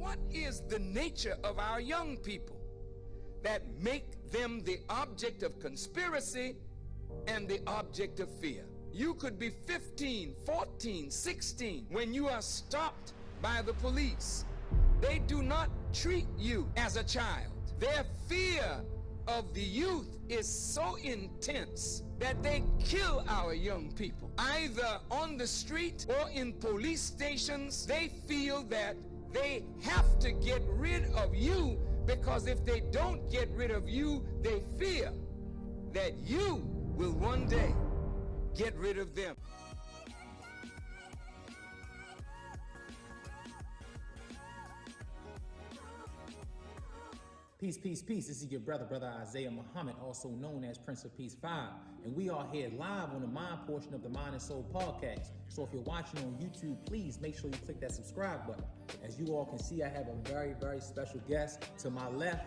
what is the nature of our young people that make them the object of conspiracy and the object of fear? You could be 15, 14, 16 when you are stopped by the police. They do not treat you as a child. Their fear of the youth is so intense that they kill our young people. Either on the street or in police stations, they feel that they have to get rid of you, because if they don't get rid of you, they fear that you will one day get rid of them. Peace, peace, peace. This is your brother Isaiah Muhammad, also known as Prince of Peace 5. And we are here live on the Mind portion of the Mind and Soul podcast. So if you're watching on YouTube, please make sure you click that subscribe button. As you all can see, I have a very, very special guest to my left.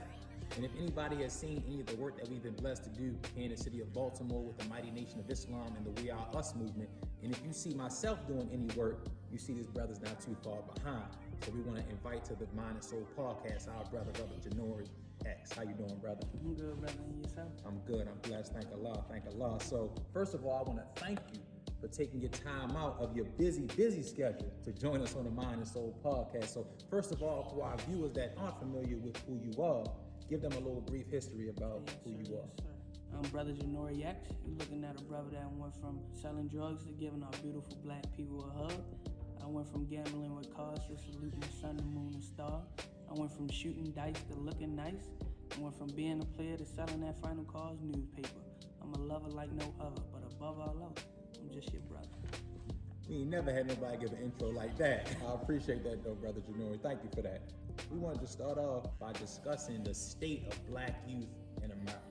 And if anybody has seen any of the work that we've been blessed to do here in the city of Baltimore with the Mighty Nation of Islam and the We Are Us movement, and if you see myself doing any work, you see this brother's not too far behind. So we want to invite to the Mind and Soul podcast our brother Jaynori X. How you doing, brother? I'm good, brother. And yourself? I'm good. I'm blessed. Thank Allah. Thank Allah. So first of all, I want to thank you for taking your time out of your busy schedule to join us on the Mind and Soul podcast. So first of all, for our viewers that aren't familiar with who you are, give them a little brief history about who you are. Yes, sir. I'm brother Jaynori X. You're looking at a brother that went from selling drugs to giving our beautiful black people a hug. I went from gambling with cars to saluting the sun, the moon, and star. I went from shooting dice to looking nice. I went from being a player to selling that Final Cause newspaper. I'm a lover like no other, but above all else, I'm just your brother. We ain't never had nobody give an intro like that. I appreciate that though, brother Jaynori. Thank you for that. We wanted to start off by discussing the state of black youth in America.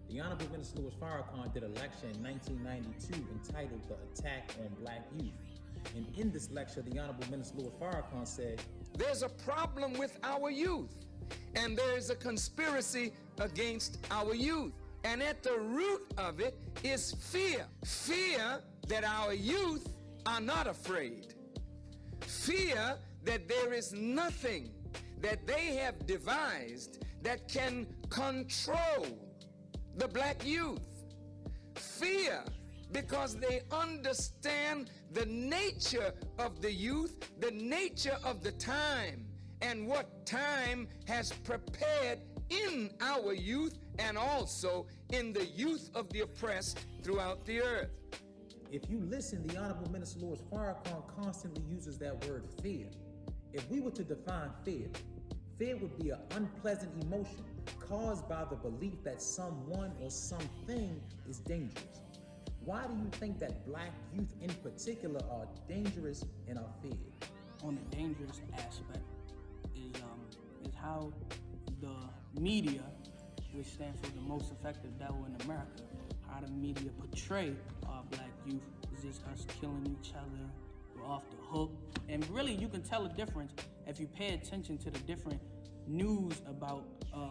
The Honorable Minister Louis Farrakhan did a lecture in 1992 entitled The Attack on Black Youth. And in this lecture, the Honorable Minister Louis Farrakhan said, there's a problem with our youth, and there is a conspiracy against our youth. And at the root of it is fear. Fear that our youth are not afraid. Fear that there is nothing that they have devised that can control the black youth. Fear because they understand the nature of the youth, the nature of the time, and what time has prepared in our youth and also in the youth of the oppressed throughout the earth. If you listen, the Honorable Minister Louis Farrakhan constantly uses that word fear. If we were to define fear, fear would be an unpleasant emotion caused by the belief that someone or something is dangerous. Why do you think that black youth in particular are dangerous and are feared? On the dangerous aspect is how the media, which stands for the most effective devil in America, how the media portray our black youth is just us killing each other, we're off the hook. And really you can tell a difference if you pay attention to the different news about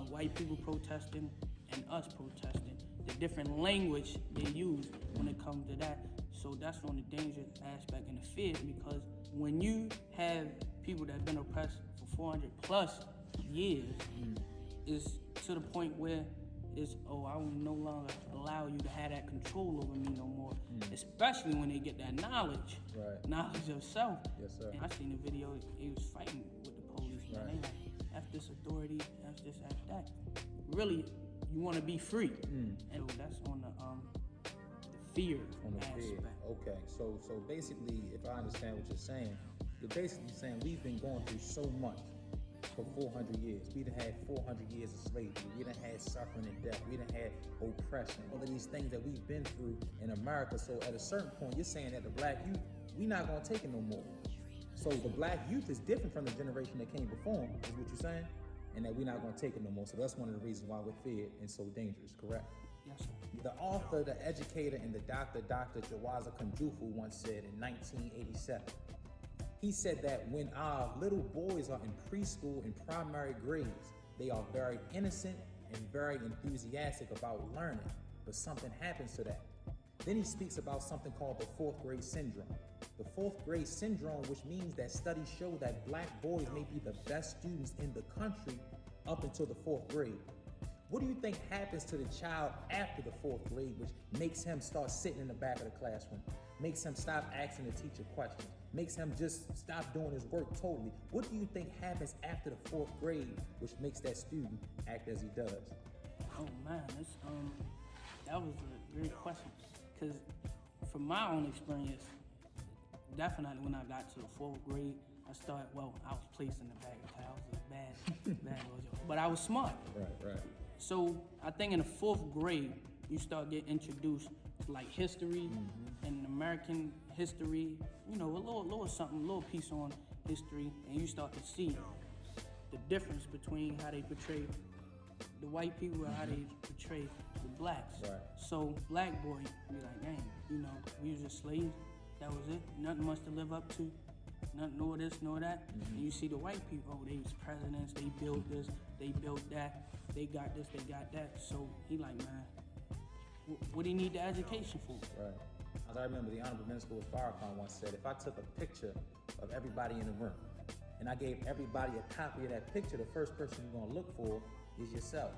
white people protesting and us protesting, the different language they use when it comes to that. So that's on the dangerous aspect and the fear, because when you have people that have been oppressed for 400 plus years, it's to the point where it's, oh, I will no longer allow you to have that control over me no more. Especially when they get that knowledge, right. Knowledge of self. Yes, sir. And I seen a video, he was fighting with the police, man. Right. They like, F this authority, F this, F that. Really, you want to be free. And that's on the fear aspect. Fear. Okay, so basically, if I understand what you're saying saying we've been going through so much for 400 years. We done had 400 years of slavery. We done had suffering and death. We done had oppression. All of these things that we've been through in America. So at a certain point, you're saying that the black youth, we're not gonna take it no more. So the black youth is different from the generation that came before them, is what you're saying? And that we're not gonna take it no more. So that's one of the reasons why we're feared and so dangerous, correct? Yes, sir. The author, the educator, and the Dr. Jawaza Kunjufu once said in 1987, he said that when our little boys are in preschool and primary grades, they are very innocent and very enthusiastic about learning, but something happens to that. Then he speaks about something called the fourth grade syndrome. The fourth grade syndrome, which means that studies show that black boys may be the best students in the country up until the fourth grade. What do you think happens to the child after the fourth grade, which makes him start sitting in the back of the classroom, makes him stop asking the teacher questions, makes him just stop doing his work totally? What do you think happens after the fourth grade, which makes that student act as he does? Oh man, that was a great question. Because from my own experience, definitely when I got to the fourth grade, I was placed in the back of the class. I was a bad boy, but I was smart. Right. So I think in the fourth grade, you start getting introduced to like history and American history, a little piece on history, and you start to see the difference between how they portray the white people and how they portray the blacks. Right. So black boy be like, dang, we was just slaves. That was it. Nothing much to live up to. Nothing, nor this, nor that. And you see the white people, they was presidents, they built this, they built that, they got this, they got that. So he like, man, what do you need the education for? Right. As I remember, the Honorable Minister of Farrakhan once said, if I took a picture of everybody in the room and I gave everybody a copy of that picture, the first person you're gonna look for is yourself.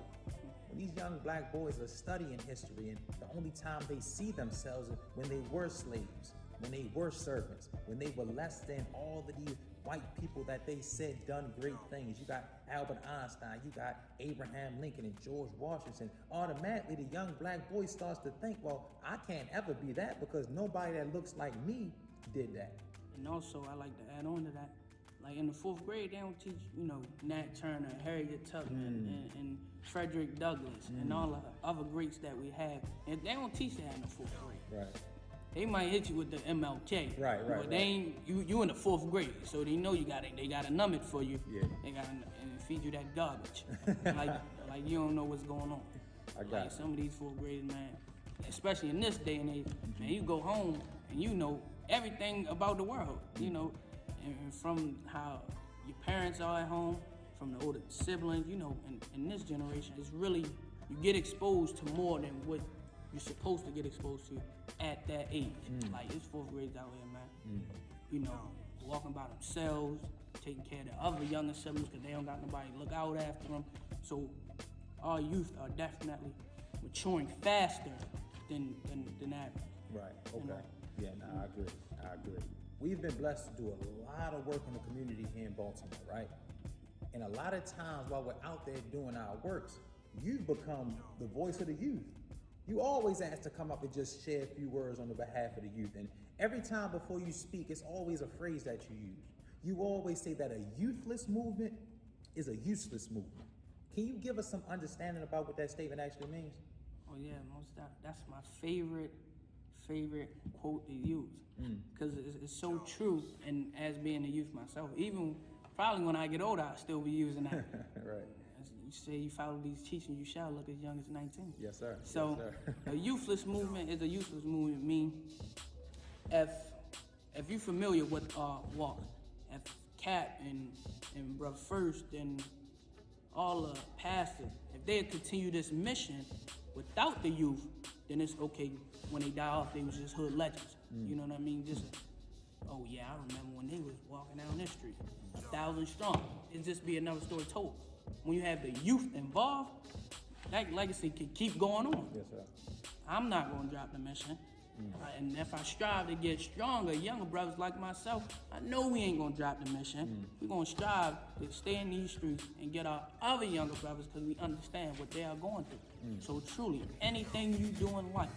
When these young black boys are studying history, and the only time they see themselves is when they were slaves, when they were servants, when they were less than all of these white people that they said done great things. You got Albert Einstein, you got Abraham Lincoln and George Washington. Automatically, the young black boy starts to think, well, I can't ever be that because nobody that looks like me did that. And also, I like to add on to that, like in the fourth grade, they don't teach, Nat Turner, Harriet Tubman, and Frederick Douglass, and all the other greats that we have. And they don't teach that in the fourth grade. Right. They might hit you with the MLK. Right. But they ain't, you in the fourth grade, so they know they got a number for you. Yeah. They got and feed you that garbage. like you don't know what's going on. I got it. Some of these fourth graders, man, especially in this day and age, man, you go home and you know everything about the world, and from how your parents are at home, from the older siblings, in this generation, it's really, you get exposed to more than what you're supposed to get exposed to at that age. Like, it's fourth graders out here, man. Walking by themselves, taking care of the other younger siblings because they don't got nobody to look out after them. So our youth are definitely maturing faster than average. Right, okay. Yeah, I agree. We've been blessed to do a lot of work in the community here in Baltimore, right? And a lot of times while we're out there doing our works, you've become the voice of the youth. You always ask to come up and just share a few words on the behalf of the youth. And every time before you speak, it's always a phrase that you use. You always say that a youthless movement is a useless movement. Can you give us some understanding about what that statement actually means? Oh yeah, that's my favorite quote to use, because it's so true. And as being a youth myself, even probably when I get older, I'll still be using that. Right. As you say, you follow these teachings, you shall look as young as 19. Yes, sir. So yes, sir. a youthless movement is a useless movement. Mean if you're familiar with Walker, if Cap and Bruh First and all the pastors, if they continue this mission without the youth, then it's okay. When they die off, they was just hood legends. You know what I mean? Just, oh yeah, I remember when they was walking down this street, 1,000 strong. It'd just be another story told. When you have the youth involved, that legacy can keep going on. Yes, sir. I'm not gonna drop the mission. And if I strive to get stronger, younger brothers like myself, I know we ain't gonna drop the mission. We're gonna strive to stay in these streets and get our other younger brothers, because we understand what they are going through. So truly, anything you do in life,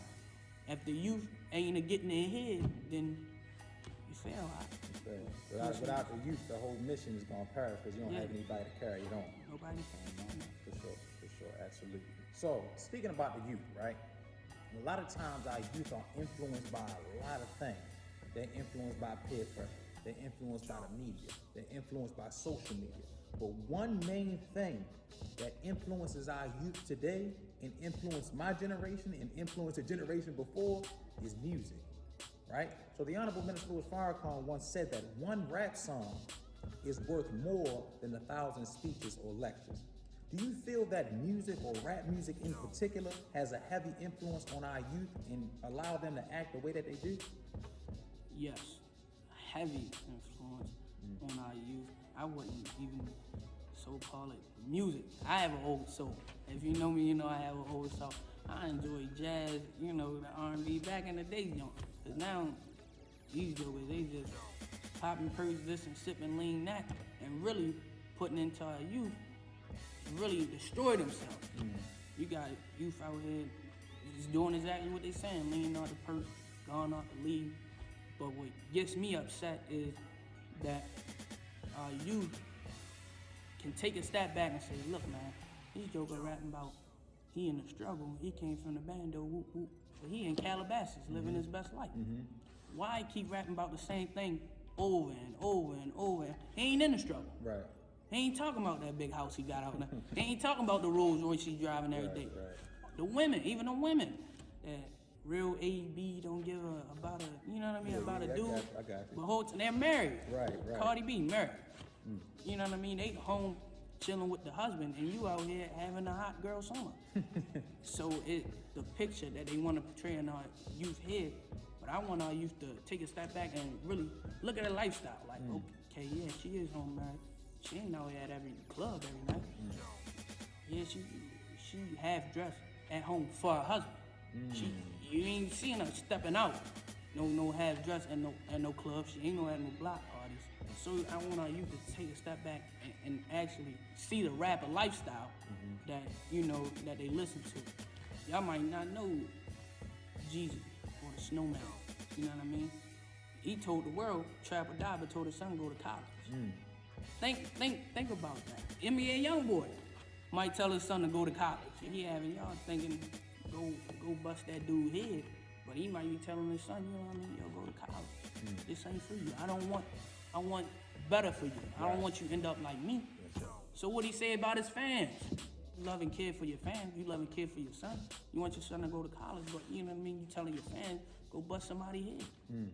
if the youth ain't getting their head, then you fail. Without the youth, the whole mission is gonna perish because you don't have anybody to carry it on. Nobody can on that. For sure, absolutely. So, speaking about the youth, right? A lot of times our youth are influenced by a lot of things. They're influenced by peer pressure. They're influenced by the media. They're influenced by social media. But one main thing that influences our youth today and influenced my generation and influenced the generation before is music, right? So the Honorable Minister Louis Farrakhan once said that one rap song is worth more than 1,000 speeches or lectures. Do you feel that music or rap music in particular has a heavy influence on our youth and allow them to act the way that they do? Yes, heavy influence on our youth. I wouldn't even so call it music. I have an old soul. If you know me, you know I have an old soul. I enjoy jazz, you know, the R&B back in the day, you know. Cause now these jokers, they just popping perks this and sipping lean that, and really putting into our youth, really destroy themselves. You got youth out here just doing exactly what they saying, leaning out the purse, going out the lead. But what gets me upset is that our youth can take a step back and say, look, man, this joker rapping about he in the struggle, he came from the bando, whoop, whoop. But he in Calabasas, living his best life. Why keep rapping about the same thing over and over and over? He ain't in the struggle. Right. He ain't talking about that big house he got out there. He ain't talking about the Rolls Royce he driving every day. The women, even the women, that real A.B. don't give about a, you know what I mean, about a dude. I got you. But whole they're married. Right. Cardi B married. You know what I mean? They home chilling with the husband, and you out here having a hot girl summer. So the picture that they want to portray in our youth head, but I want our youth to take a step back and really look at her lifestyle. Like, okay, yeah, she is home married. She ain't out here at every club every night. Yeah, she half dressed at home for her husband. You ain't seeing her stepping out. No half dressed and no club. She ain't at no block parties. So I want our youth to take a step back and actually see the rapper lifestyle that that they listen to. Y'all might not know Jesus or the Snowman. You know what I mean? He told the world, trap or die, but told his son go to college. Think about that. NBA YoungBoy might tell his son to go to college. He having y'all thinking go bust that dude head, but he might be telling his son, you know what I mean, yo, go to college. This ain't for you. I want better for you. I don't want you to end up like me. So what he say about his fans? You love and care for your fans. You love and care for your son. You want your son to go to college, but you know what I mean, you telling your fans, go bust somebody head.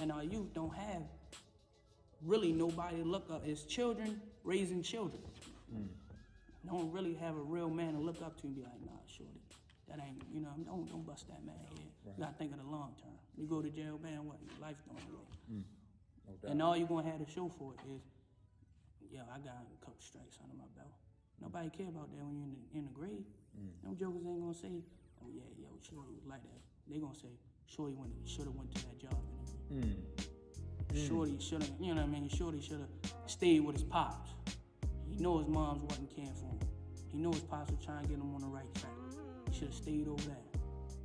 And our youth don't have really nobody to look up. It's children raising children. Don't really have a real man to look up to and be like, nah, shorty, that ain't, don't bust that man head. You gotta think of the long term. You go to jail, man, what? Your life's going away. No, and all you're gonna have to show for it is, I got a couple strikes under my belt. Nobody care about that when you're in the grave. Them jokers ain't gonna say, oh yeah, yo, shorty was like that. They gonna say, shorty should have went to that job interview. Shorty should have, you know what I mean? Shorty should have stayed with his pops. He know his moms wasn't caring for him. He know his pops was trying to get him on the right track. He should have stayed over there.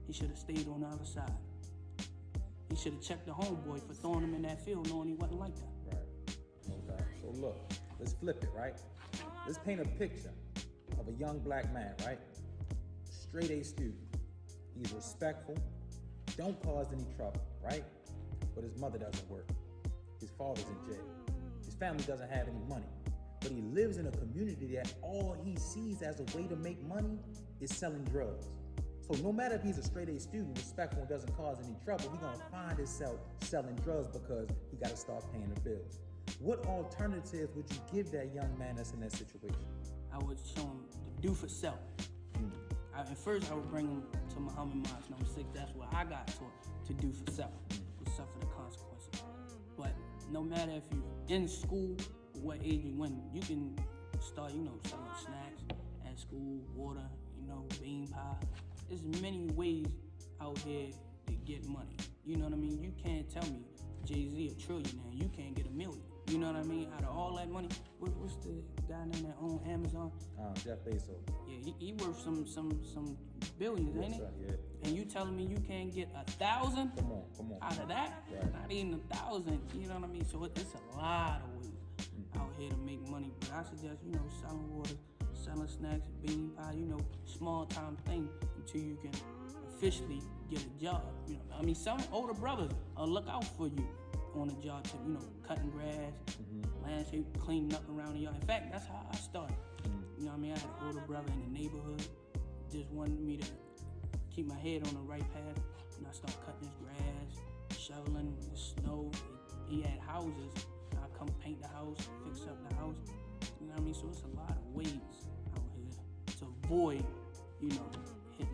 He should have stayed on the other side. He should have checked the homeboy for throwing him in that field knowing he wasn't like that. Right. Okay. So look, let's flip it, right? Let's paint a picture of a young black man, right? Straight A student. He's respectful, don't cause any trouble, right? But his mother doesn't work. His father's in jail. His family doesn't have any money. But he lives in a community that all he sees as a way to make money is selling drugs. So no matter if he's a straight A student, respectful, and doesn't cause any trouble, he's gonna find himself selling drugs because he gotta start paying the bills. What alternatives would you give that young man that's in that situation? I would show him to do for self. At first, I would bring him to Muhammad Mosque number 6. That's what I got taught, to do for self, to suffer the consequences. But no matter if you're in school, what age you when, you can start, selling snacks at school, water, bean pie. There's many ways out here to get money. You know what I mean? You can't tell me Jay-Z a trillionaire, you can't get $1 million. You know what I mean? Out of all that money, what's the guy name that own Amazon? Jeff Bezos. Yeah, he worth some billions, ain't he? Yeah. And you telling me you can't get 1,000? Come on. Out of that? Right. Not even 1,000. You know what I mean? So it's a lot of ways out here to make money. But I suggest, selling water, selling snacks, bean pie, small time thing until you can officially get a job. Some older brothers will look out for you on a job to, cutting grass, landscape, cleaning up around the yard. In fact, that's how I started. I had an older brother in the neighborhood, just wanted me to keep my head on the right path. And I started cutting his grass, shoveling the snow. He had houses. I come paint the house, fix up the house. So it's a lot of ways out avoid, hitting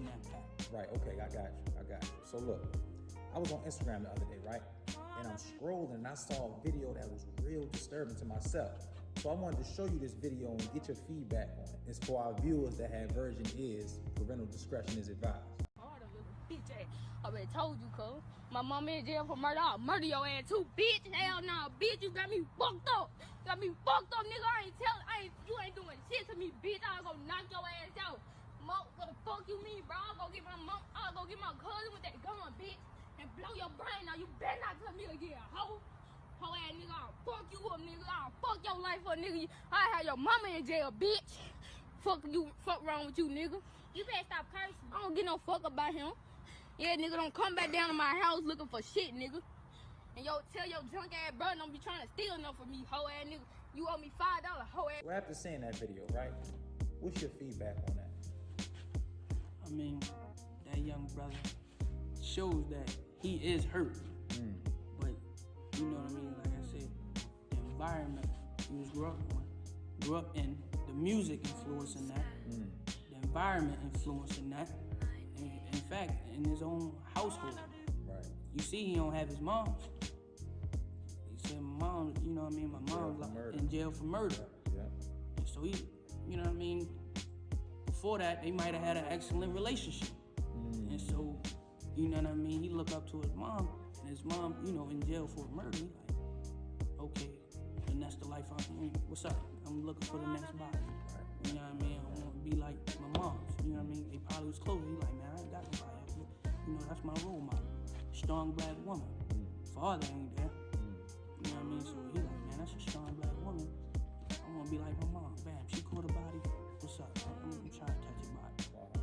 that path. Right, okay, I got you. So look, I was on Instagram the other day, right? And I'm scrolling and I saw a video that was real disturbing to myself. So I wanted to show you this video and get your feedback on it. It's for our viewers that have virgin ears. Parental discretion is advised. Bitch ass. I already told you, cuz. My mama in jail for murder. I'll murder your ass too, bitch. Hell nah, bitch. You got me fucked up. Nigga. You ain't doing shit to me, bitch. I'll go knock your ass out. What the fuck you mean, bro? I'll go get my cousin with that gun, bitch, and blow your brain out. You better not tell me again, hoe. Hoe ass nigga, I'll fuck you up, nigga. I'll fuck your life up, nigga. I'll have your mama in jail, bitch. Fuck wrong with you, nigga. You better stop cursing. I don't give no fuck about him. Yeah, nigga, don't come back down to my house looking for shit, nigga. And tell your drunk ass brother don't be trying to steal nothing from me, hoe ass nigga. You owe me $5, hoe ass. Well, after seeing that video, right? What's your feedback on that? I mean, that young brother shows that he is hurt. But, you know what I mean? Like I said, the environment he was grew up in, the music influencing that, the environment influencing that. In fact, in his own household. Right. You see, he don't have his mom. He said, my mom, you know what I mean? My mom's in jail for murder. Yeah. And so he, you know what I mean? Before that, they might have had an excellent relationship. And so, you know what I mean? He looked up to his mom, and his mom, in jail for murder. He like, okay, and that's the life what's up? I'm looking for the next body. You know what I mean? I want to be like my mom's. You know what I mean? They probably was close. He like, man, I ain't got nobody. That's my role model. Strong black woman. Father ain't there. You know what I mean? So he like, man, that's a strong black woman. I want to be like my mom. Bam, she caught a body. What's up? I'm trying to touch your body.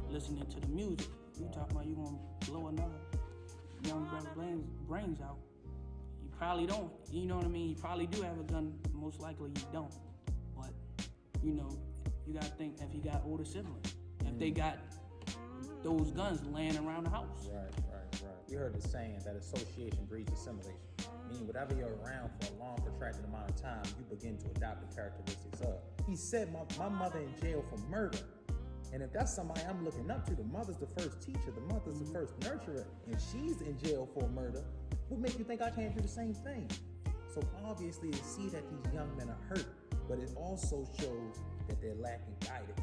Listening to the music. You talking about you gonna blow another young brother brains out. You probably don't. You know what I mean? You probably do have a gun. Most likely you don't. But, you gotta think if you got older siblings. If they got those guns laying around the house. Right. We heard the saying that association breeds assimilation. Meaning whatever you're around for a long protracted amount of time, you begin to adopt the characteristics of. He said my mother in jail for murder. And if that's somebody I'm looking up to, the mother's the first teacher, the mother's the first nurturer, and she's in jail for murder, what make you think I can't do the same thing? So obviously you see that these young men are hurt, but it also shows that they're lacking guidance.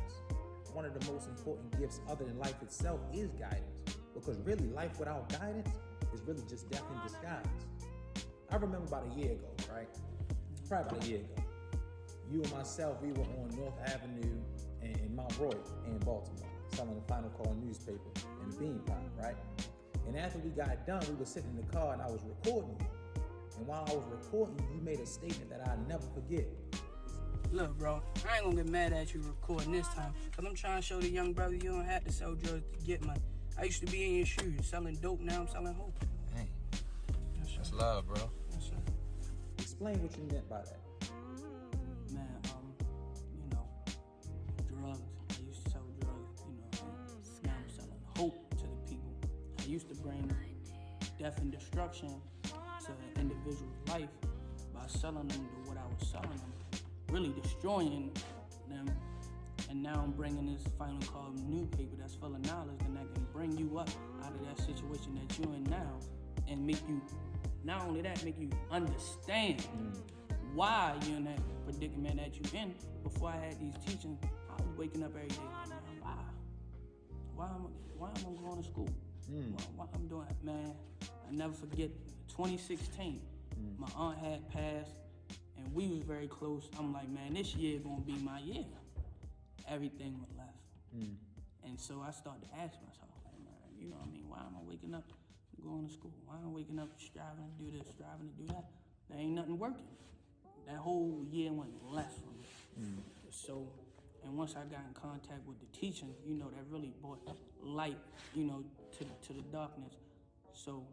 One of the most important gifts other than life itself is guidance, because really life without guidance is really just death in disguise. I remember about a year ago, right? Probably about a year ago. You and myself, we were on North Avenue in Mount Royal in Baltimore, selling the Final Call newspaper and Bean Pie, right? And after we got done, we were sitting in the car and I was recording you. And while I was recording you, you made a statement that I'll never forget. Look, bro, I ain't gonna get mad at you recording this time, because I'm trying to show the young brother you don't have to sell drugs to get money. I used to be in your shoes, selling dope, now I'm selling hope. Hey, that's love, bro. Yes, sir. Explain what you meant by that. Man, drugs. I used to sell drugs, and now I'm selling hope to the people. I used to bring death and destruction to an individual's life by selling them to what I was selling them, really destroying them. And now I'm bringing this Final Call newspaper that's full of knowledge, and that can bring you up out of that situation that you're in now, and make you, not only that, make you understand why you're in that predicament that you're in. Before I had these teachings, I was waking up every day like, man, why am I going to school? Why I'm doing it, man? I never forget 2016. My aunt had passed, and we was very close. I'm like, man, this year gonna be my year. Everything was left. And so I started to ask myself, like, man, you know what I mean? Why am I waking up going to school? Why am I waking up striving to do this, striving to do that? There ain't nothing working. That whole year went left for me. So, and once I got in contact with the teaching, that really brought light, to the darkness. So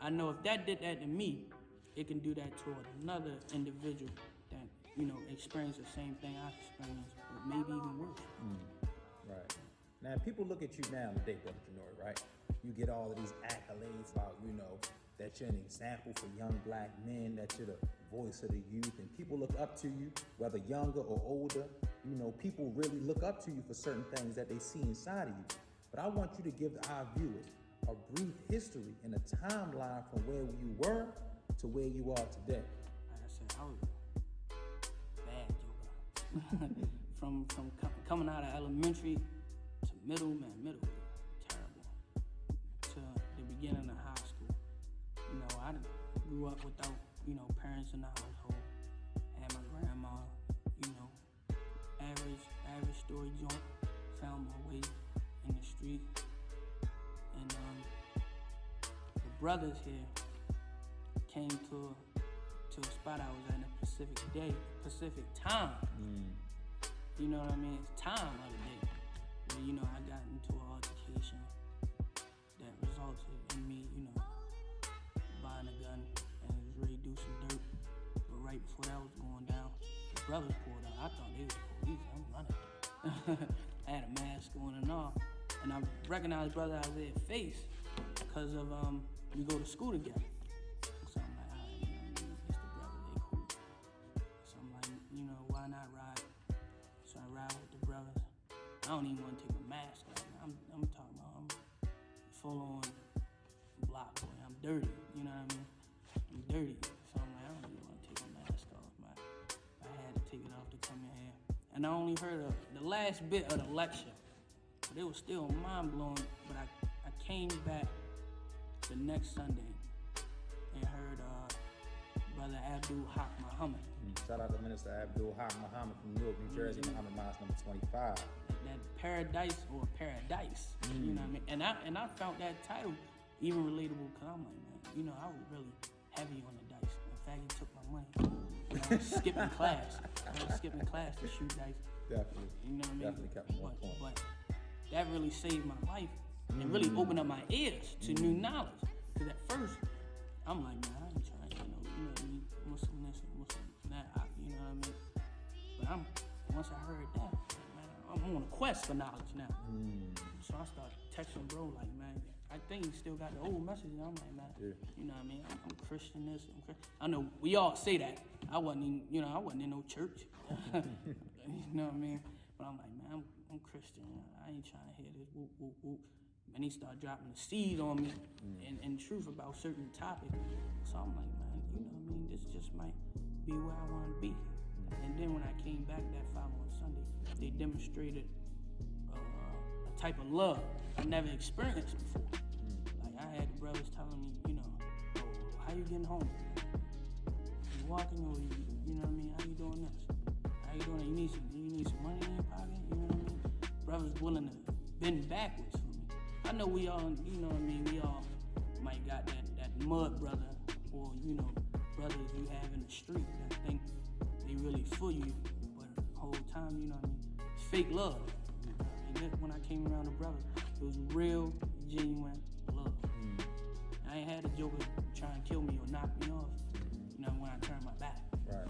I know if that did that to me, it can do that to another individual that, experienced the same thing I experienced, or maybe even worse. Right. Now, people look at you now today, Brother Jaynori, right? You get all of these accolades about, that you're an example for young black men, that you're the voice of the youth, and people look up to you, whether younger or older, You know, people really look up to you for certain things that they see inside of you. But I want you to give our viewers a brief history and a timeline from where you were to where you are today. Like I said, I was a bad joker. from coming out of elementary to middle was terrible. To the beginning of high school. You know, I grew up without, you know, parents in the household. Had my grandma, you know, average story joint. Found my way in the street. And the brothers here came to a spot I was at in a Pacific time. You know what I mean? It's time of the day. Where, you know, I got into an altercation that resulted in me, you know, buying a gun and was ready to do some dirt. But right before that was going down, the brothers pulled out. I thought they was the police. I'm running. I had a mask on and all. And I recognized Brother Isaiah's face because of we go to school together. So I'm like, all right, you know, it's the brothers, they cool. So I'm like, you know, why not ride? So I ride with the brothers. I don't even want to take a mask off. I'm talking about I'm full on block boy. I'm dirty, you know what I mean? I'm dirty. So I'm like, I don't even want to take a mask off, man. I had to take it off to come in here. And I only heard the last bit of the lecture. But it was still mind-blowing. But I came back the next Sunday and heard Brother Abdul Haq Muhammad. Shout out to Minister Abdul Haq Muhammad from Newark, New Jersey, Muhammad Mosque number 25. That paradise or paradise, you know what I mean? And I found that title even relatable because I'm like, man, you know, I was really heavy on the dice. In fact, he took my money. You know, I was skipping class. I was skipping class to shoot dice. Definitely. You know what I mean? Definitely kept me on point. But that really saved my life and really opened up my ears to new knowledge. Because at first, I'm like, man, I ain't trying, you know what I mean? Muslim this and Muslim that, you know what I mean? But once I heard that, man, I'm on a quest for knowledge now. So I started texting bro, like, man, I think he still got the old message. And I'm like, man, you know what I mean? I'm Christian this, I'm Christian. I know we all say that. I wasn't in no church. You know what I mean? But I'm like, man, I'm Christian. I ain't trying to hear this whoop, whoop, whoop. And he started dropping the seed on me and truth about certain topics. So I'm like, man, you know what I mean? This just might be where I want to be. And then when I came back that following Sunday, they demonstrated a type of love I never experienced before. Like I had the brothers telling me, you know, oh, how you getting home? You walking or you know what I mean? How you doing this? How you doing that? You need some money in your pocket? You know what I mean? Brothers willing to bend backwards for me. I know we all, you know what I mean? We all might got that mud brother or, you know, brothers you have in the street that think they really for you, but the whole time, you know what I mean? It's fake love. And when I came around the brothers, it was real, genuine love. I ain't had a joker try and kill me or knock me off, you know, when I turned my back. Right.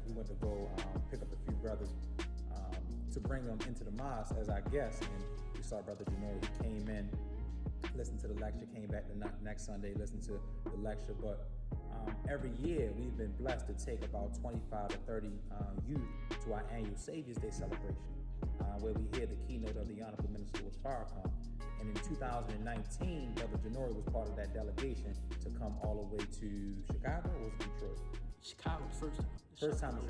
We went to go pick up a few brothers to bring them into the mosque as our guests, and we saw Brother Jaynori. He came in, listened to the lecture, came back the next Sunday, listened to the lecture. But every year we've been blessed to take about 25 to 30 youth to our annual Savior's Day celebration, where we hear the keynote of the Honorable Minister of Farrakhan. And in 2019, Brother Jaynori was part of that delegation to come all the way to Chicago, or was it Detroit? Chicago, first time. First time in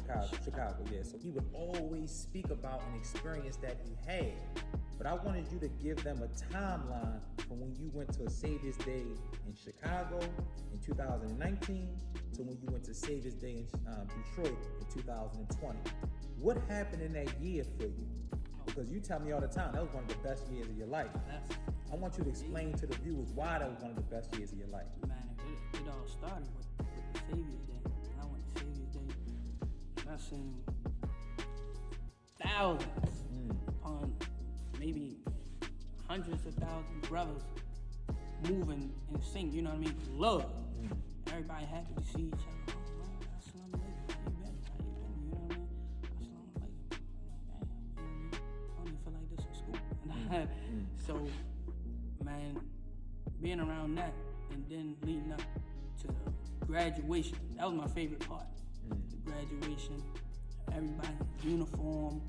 Chicago, yeah. So he would always speak about an experience that he had. But I wanted you to give them a timeline from when you went to a Savior's Day in Chicago in 2019 to when you went to Savior's Day in Detroit in 2020. What happened in that year for you? Because you tell me all the time that was one of the best years of your life. I want you to explain to the viewers why that was one of the best years of your life. Man, it all started with the Savior's Day. I went to Savior's Day. I seen thousands upon maybe hundreds of thousands of brothers moving in sync, you know what I mean? Love. Everybody happy to see each other. Oh, man, assalamu alaikum. How you been? You know what I mean? Assalamu alaikum. I'm like, damn, you know what I mean? I don't even feel like this in school. So, man, being around that and then leading up to the graduation, that was my favorite part. The graduation, everybody uniform,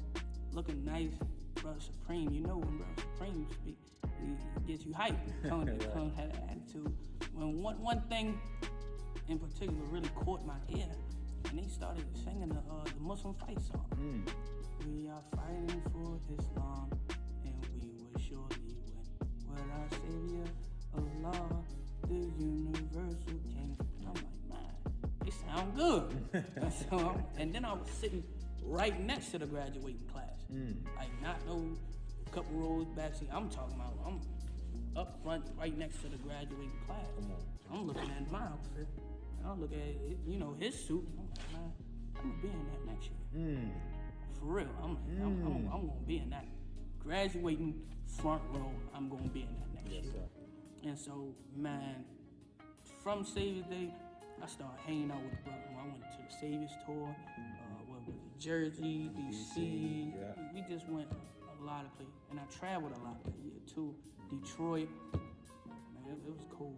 looking nice. Brother Supreme, you know when Brother Supreme speak, he gets you hyped. Come had an attitude. When one thing in particular really caught my ear, and they started singing the Muslim fight song. We are fighting for Islam, and we will surely win. With our Savior, Allah, the universal King. I'm like, man, they sound good. And then I was sitting right next to the graduating class. Like not no couple rows back. See, I'm talking about I'm up front right next to the graduating class. I'm looking at my outfit. And I'm looking at his suit. I'm like, man, I'm gonna be in that next year. For real. I'm gonna be in that graduating front row. I'm gonna be in that next year. Sir. And so, man, from Savior's Day, I started hanging out with the brother. I went to the Savior's tour. What was it? Jersey, DC. Yeah. We just went a lot of places, and I traveled a lot that year too. Detroit. Man, it was cold.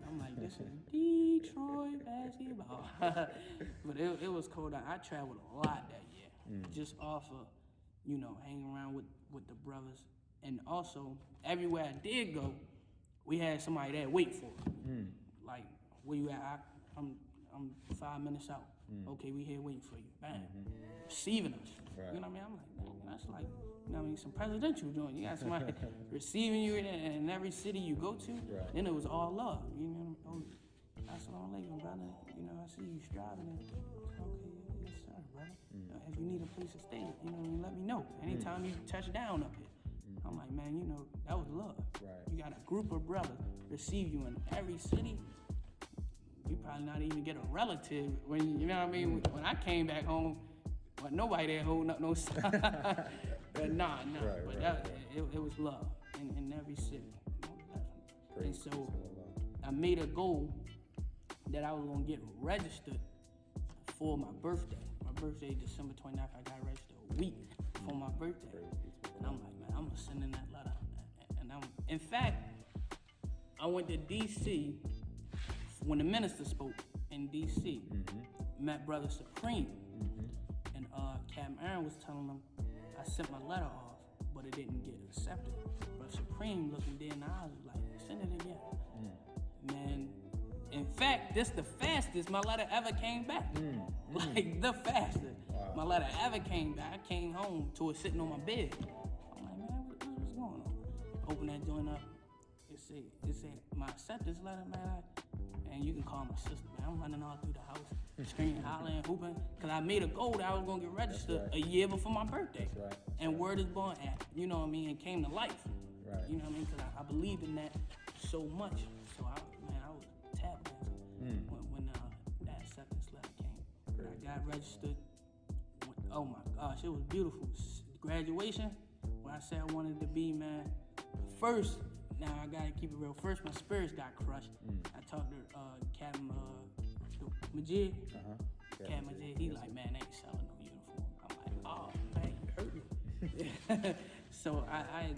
I'm like, this is Detroit basketball. But it was cold. I traveled a lot that year, just off of, hanging around with the brothers. And also, everywhere I did go, we had somebody there wait for us. Like, where you at? I'm 5 minutes out. Okay, we here waiting for you. Bang. Receiving us. Right. You know what I mean? I'm like, man, that's like, some presidential joint. You got somebody receiving you in every city you go to. Right. Then it was all love. Assalamu alaikum, brother. I see you striving. Okay, yes, sir, brother. If you need a place to stay, let me know. Anytime you touch down up here. I'm like, man, that was love. Right. You got a group of brothers receive you in every city. You probably not even get a relative when you know what I mean. When I came back home, nobody there holding up no sign. But nah. Right, but it was love in every city. And so I made a goal that I was gonna get registered for my birthday. My birthday, December 29th. I got registered a week before my birthday. And I'm like, man, I'm gonna send in that letter. And in fact, I went to DC when the minister spoke in DC. Met Brother Supreme. And Captain Aaron was telling him, I sent my letter off, but it didn't get accepted. Brother Supreme looking dead in the eyes was like, send it again. Man, in fact, this the fastest my letter ever came back. Like the fastest. Wow. My letter ever came back. I came home to it sitting on my bed. I'm like, man, what's going on? Open that joint up. It say my acceptance letter, man. And you can call my sister, man. I'm running all through the house, screaming, hollering, hooping, because I made a goal that I was going to get registered a year before my birthday. That's right. And word is born at, you know what I mean, and came to life. Right. You know what I mean, because I believe in that so much. So, I was tap dancing when that acceptance letter came. Great. I got registered. Oh, my gosh, it was beautiful. Graduation, when I said I wanted to be, man, first, now I gotta keep it real. First, my spirits got crushed. I talked to Captain Majid. Captain Majid, he like, man, they ain't selling no uniform. I'm like, oh man, you hurt me. So I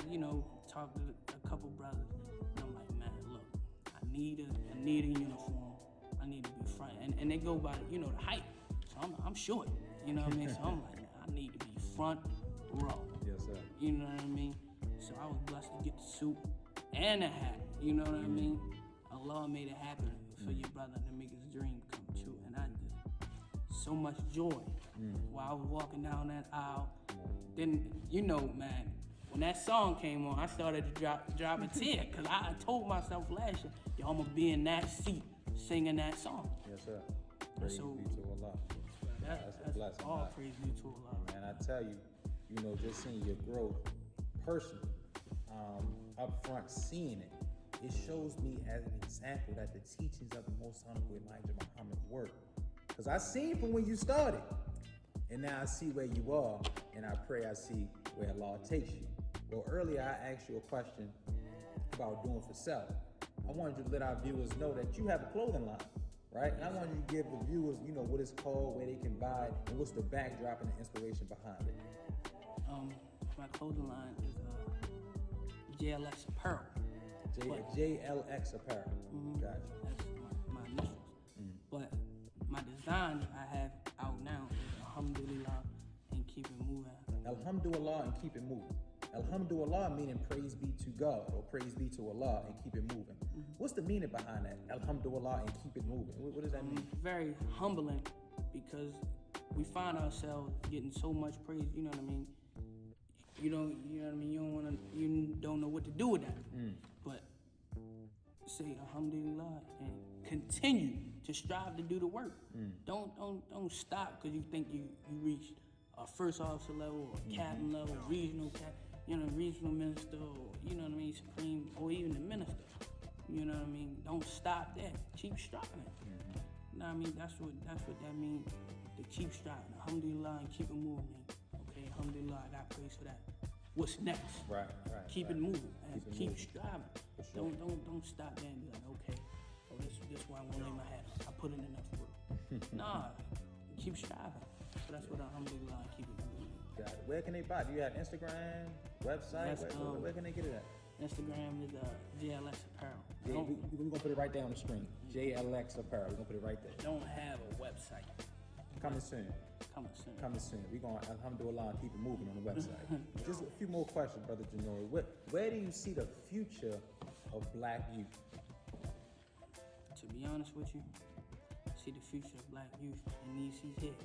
talked to a couple brothers. And I'm like, man, look, I need a uniform. I need to be front, and they go by the height. So I'm short. You know what I mean? So I'm like, I need to be front row. Yes, sir. You know what I mean? So I was blessed to get the suit and a hat, you know what I mean? Allah made it happen for your brother to make his dream come true. And I just, so much joy while I was walking down that aisle. Then, man, when that song came on, I started to drop a tear, because I told myself last year, yo, I'm gonna be in that seat singing that song. Yes, sir. Praise be to Allah. That's a blessing. All praise be to Allah. Man, I tell you, just seeing your growth personally, up front, seeing it shows me as an example that the teachings of the Most Honorable Elijah Muhammad work. Because I seen from when you started, and now I see where you are, and I pray I see where Allah takes you. Well, earlier I asked you a question about doing for self. I wanted you to let our viewers know that you have a clothing line, right? And I wanted you to give the viewers, what it's called, where they can buy it, and what's the backdrop and the inspiration behind it. My clothing line is JLX Apparel. JLX Apparel. Gotcha. That's my initials. But my design I have out now is Alhamdulillah Alhamdulillah and keep it moving. Alhamdulillah meaning praise be to God or praise be to Allah and keep it moving. What's the meaning behind that? Alhamdulillah and keep it moving. What does that mean? Very humbling because we find ourselves getting so much praise, you know what I mean? You know what I mean? You don't know what to do with that. But say alhamdulillah and continue to strive to do the work. Don't stop because you think you reached a first officer level or captain level, regional minister, or you know what I mean, supreme, or even the minister. You know what I mean? Don't stop there. Keep striving. You know what I mean? That's what that means. To keep striving. Alhamdulillah and keep it moving, man. Okay, alhamdulillah, I got praise for that. What's next? Right. Keep it moving, man. Keep moving. striving. Sure. Don't stop there and be like, okay, this why I won't lay my hat on. I put in enough work. Nah, keep striving. So that's what alhamdulillah and keep it moving. Got it. Where can they buy? Do you have Instagram, website? Yes, where can they get it at? Instagram is JLX Apparel. Yeah, we're gonna put it right there on the screen. JLX Apparel. We're gonna put it right there. Don't have a website. Coming soon. Coming soon. We're going to, alhamdulillah, keep it moving on the website. Just a few more questions, Brother Jaynori. Where do you see the future of black youth? To be honest with you, I see the future of black youth in these seats here.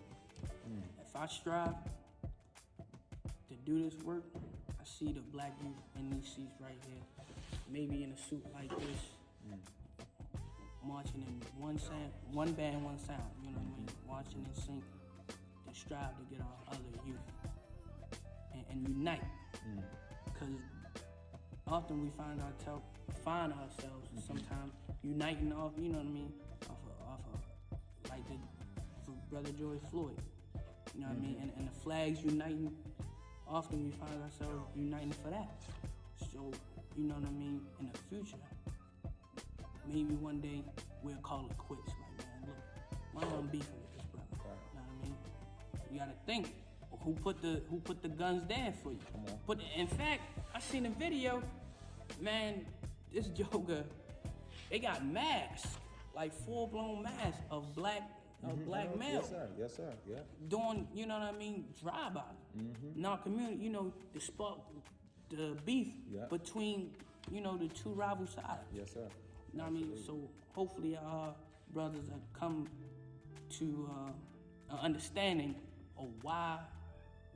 If I strive to do this work, I see the black youth in these seats right here. Maybe in a suit like this, marching in one band, one sound, you know what I mean? Marching in sync to strive to get our other youth and unite. Because often we find ourselves sometimes uniting off, you know what I mean, off of like for Brother George Floyd, you know what I mean? And the flags uniting, often we find ourselves uniting for that. So, you know what I mean, in the future, maybe one day we'll call it quits. Like, man, look, why am I beefing with this brother? Right. You know what I mean? You gotta think, who put the guns there for you? But in fact, I seen a video, man, this Joker, they got masks, like full-blown masks of black males. Yes, sir. Yeah. Doing, you know what I mean, drive-by. In our community, you know, to spark the beef between, you know, the two rival sides. Yes, sir. You know what I mean? So hopefully our brothers have come to an understanding of why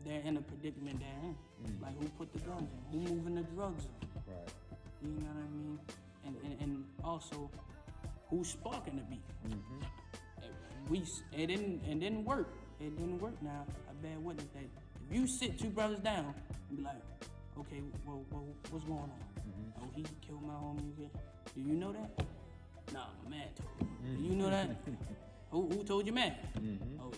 they're in the predicament they're in. Like who put the guns in, who moving the drugs in. Right. You know what I mean? And also who's sparking the beef. It didn't work. It didn't work now. I bear witness that if you sit two brothers down and be like, okay, well what's going on? Oh, he killed my homie. Do you know that? Nah, my man told me. Do you know that? Who told your man? Oh,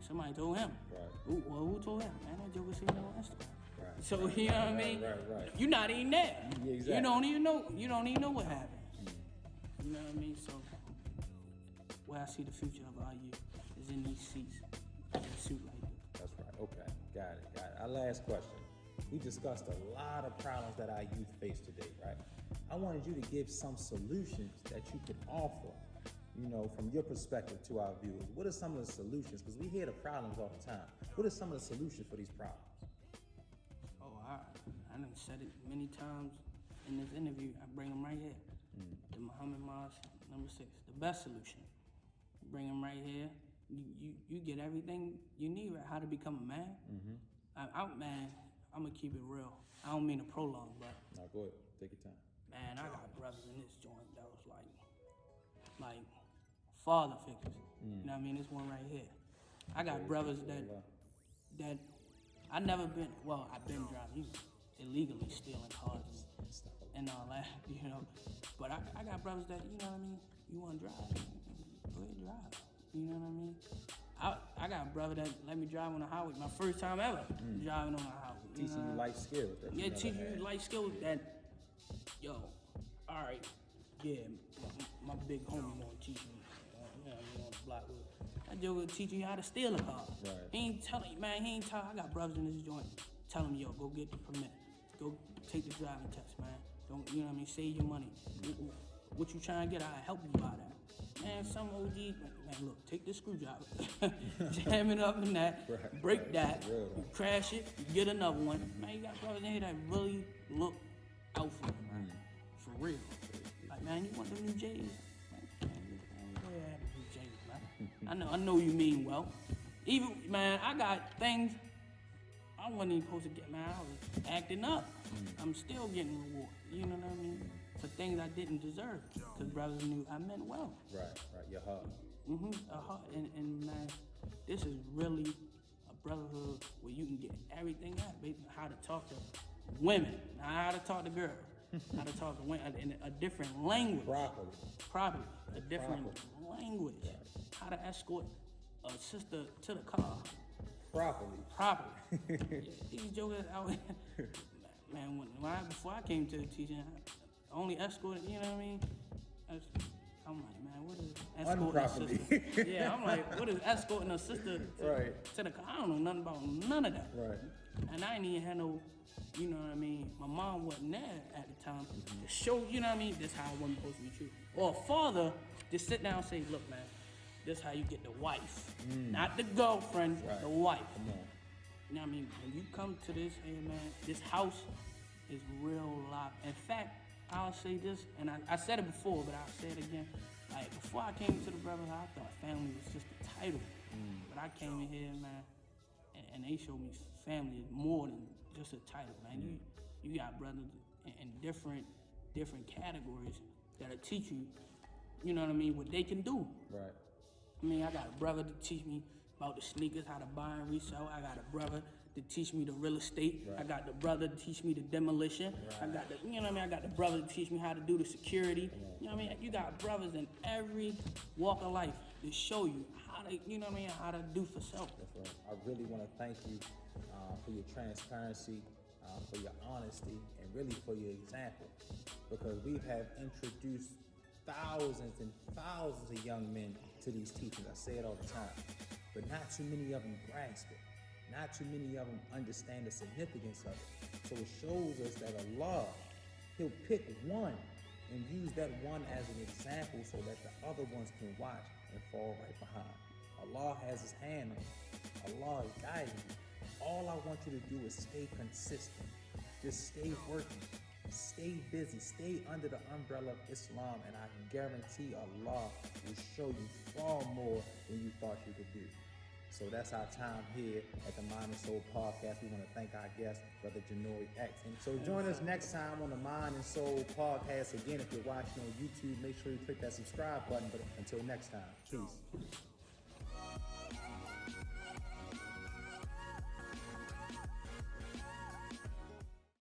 somebody told him. Right. Who told him? Man, that joker seen it on Instagram. Right. So you know what I mean? Right. You're not even there. Yeah, exactly. You don't even know what happened. You know what I mean? So where I see the future of our youth is in these seats, in a suit like this. That's right. Okay. Got it. Our last question. We discussed a lot of problems that our youth face today, right? I wanted you to give some solutions that you could offer, you know, from your perspective to our viewers. What are some of the solutions? Because we hear the problems all the time. What are some of the solutions for these problems? Oh, I done said it many times in this interview. I bring them right here. The Muhammad Mosque, number 6, the best solution. Bring them right here. You get everything you need, right? How to become a man. Man, I'm gonna keep it real. I don't mean to prolong, but No, go ahead. Take your time. man, I got brothers in this joint that was like father figures. You know what I mean? This one right here. I got brothers that I never been. Well, I've been driving, illegally stealing cars and all that, you know. But I got brothers that, you know what I mean. You want to drive? Go ahead, drive. You know what I mean? I got a brother that let me drive on the highway. My first time ever driving on the highway. Teaching you life skills. Teaching you life skills that, yo, all right, yeah, my big homie gonna teach me. You know, on the block with. That joke will teach you how to steal a car. Right. He ain't telling you, man. I got brothers in this joint telling me, yo, go get the permit. Go take the driving test, man. Don't, you know what I mean? Save your money. What you trying to get? I'll help you buy that. Man, some OG, man, look, take the screwdriver, jam it up in that, break that, you crash it, you get another one. Man, you got brothers in here that really look out for you, man. For real. Like, man, you want the new J's? Man, go ahead, new J's, man. I know you mean well. Even, man, I got things I wasn't even supposed to get, man. I was acting up. I'm still getting rewarded, you know what I mean? For things I didn't deserve, because brothers knew I meant well. Right, your heart. A heart, and man, this is really a brotherhood where you can get everything out, basically how to talk to women, not how to talk to girls, how to talk to women in a different language. Properly, a different language. How to escort a sister to the car. Properly. Yeah, these jokers out here, man, before I came to the teaching, I only escorted, you know what I mean? I'm like, man, what is escorting a sister? Yeah, I'm like, what is escorting a sister to the car? I don't know nothing about none of that. Right. And I didn't even have no, you know what I mean? My mom wasn't there at the time to show, you know what I mean? This how a woman's supposed to be treated. Or a father just sit down and say, look, man, this how you get the wife. Not the girlfriend, the wife. You know what I mean? When you come to this here, man, this house is real live. In fact, I'll say this, and I said it before, but I'll say it again. Like, before I came to the brotherhood, I thought family was just a title. But I came in here, man, and they showed me family is more than just a title, man. You got brothers in different categories that'll teach you, you know what I mean, what they can do. Right. I mean, I got a brother to teach me about the sneakers, how to buy and resell. I got a brother to teach me the real estate. I got the brother to teach me the demolition. I got the, you know what I mean? I got the brother to teach me how to do the security. You know what I mean? You got brothers in every walk of life to show you how to, you know what I mean, how to do for self. That's right. I really want to thank you for your transparency, for your honesty, and really for your example, because we have introduced thousands and thousands of young men to these teachings. I say it all the time, but not too many of them grasp it. Not too many of them understand the significance of it. So it shows us that Allah, He'll pick one and use that one as an example so that the other ones can watch and fall right behind. Allah has His hand on you. Allah is guiding you. All I want you to do is stay consistent. Just stay working. Stay busy. Stay under the umbrella of Islam, and I guarantee Allah will show you far more than you thought you could do. So that's our time here at the Mind and Soul Podcast. We want to thank our guest, Brother Jaynori X. And so join us next time on the Mind and Soul Podcast. Again, if you're watching on YouTube, make sure you click that subscribe button. But until next time, peace.